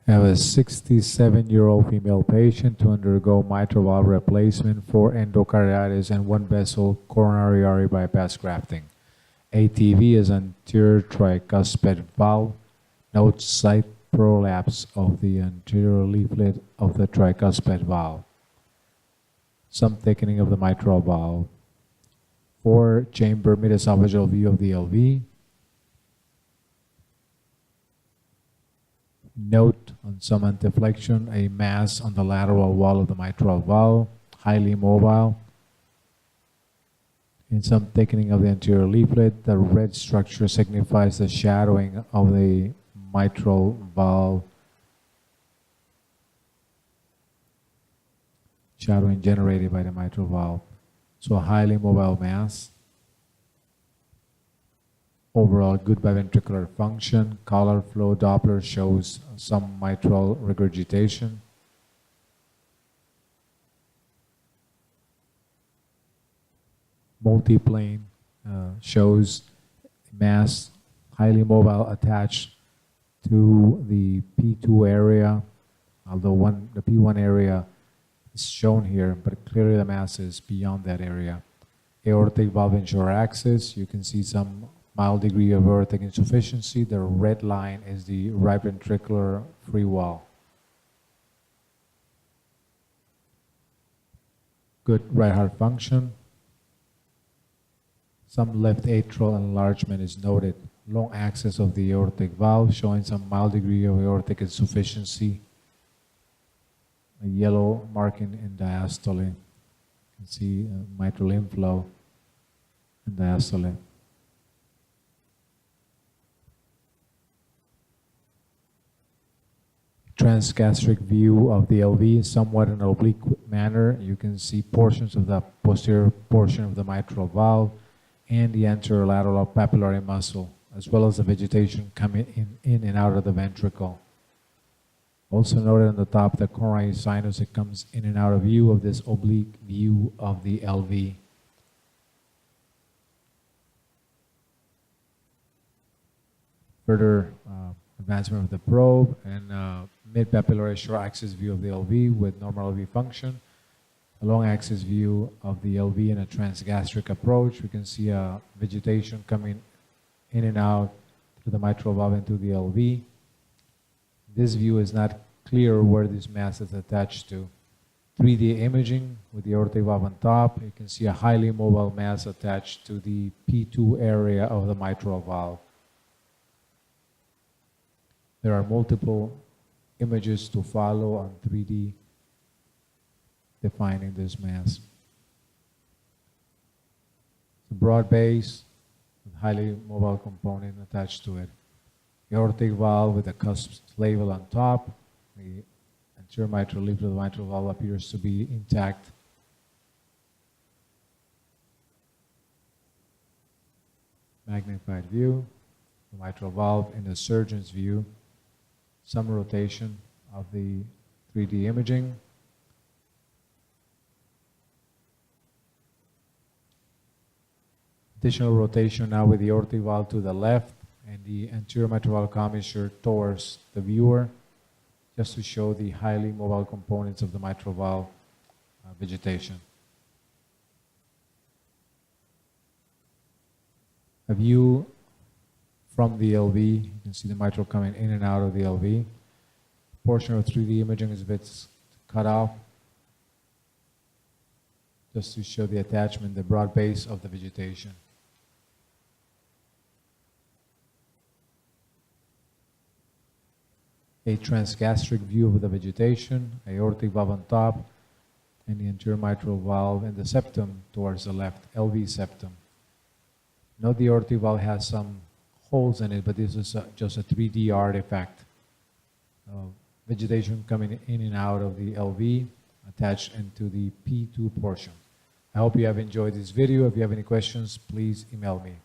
I have a 67-year-old female patient to undergo mitral valve replacement for endocarditis and one vessel coronary artery bypass grafting. ATV is anterior tricuspid valve. Note slight prolapse of the anterior leaflet of the tricuspid valve. Some thickening of the mitral valve. 4-chamber mid-esophageal view of the LV. Note on some anteflexion, a mass on the lateral wall of the mitral valve, highly mobile. In some thickening of the anterior leaflet, the red structure signifies the shadowing of the mitral valve, shadowing generated by the mitral valve. So a highly mobile mass. Overall good biventricular function. Collar flow Doppler shows some mitral regurgitation. Multiplane shows mass highly mobile attached to the P2 area, although the P1 area is shown here, but clearly the mass is beyond that area. Aortic valve in short axis, you can see some mild degree of aortic insufficiency. The red line is the right ventricular free wall. Good right heart function. Some left atrial enlargement is noted. Long axis of the aortic valve showing some mild degree of aortic insufficiency. A yellow marking in diastole. You can see mitral inflow in diastole. Transgastric view of the LV, somewhat in an oblique manner. You can see portions of the posterior portion of the mitral valve and the anterolateral papillary muscle, as well as the vegetation coming in and out of the ventricle. Also noted on the top, the coronary sinus, it comes in and out of view of this oblique view of the LV. Further advancement of the probe and mid-papillary short axis view of the LV with normal LV function. A long axis view of the LV in a transgastric approach. We can see vegetation coming in and out through the mitral valve into the LV. This view is not clear where this mass is attached to. 3D imaging with the aortic valve on top. You can see a highly mobile mass attached to the P2 area of the mitral valve. There are multiple images to follow on 3D defining this mass. It's a broad base with highly mobile component attached to it. Aortic valve with a cusp label on top. The anterior mitral leaflet of the mitral valve appears to be intact. Magnified view, the mitral valve in the surgeon's view. Some rotation of the 3D imaging. Additional rotation now with the aortic valve to the left and the anterior mitral valve commissure towards the viewer, just to show the highly mobile components of the mitral valve vegetation. A view from the LV, you can see the mitral coming in and out of the LV. Portion of 3D imaging is a bit cut off, just to show the attachment, the broad base of the vegetation. A transgastric view of the vegetation, aortic valve on top, and the anterior mitral valve and the septum towards the left, LV septum. Note the aortic valve has some holes in it, but this is just a 3D artifact. Vegetation coming in and out of the LV, attached into the P2 portion. I hope you have enjoyed this video. If you have any questions, please email me.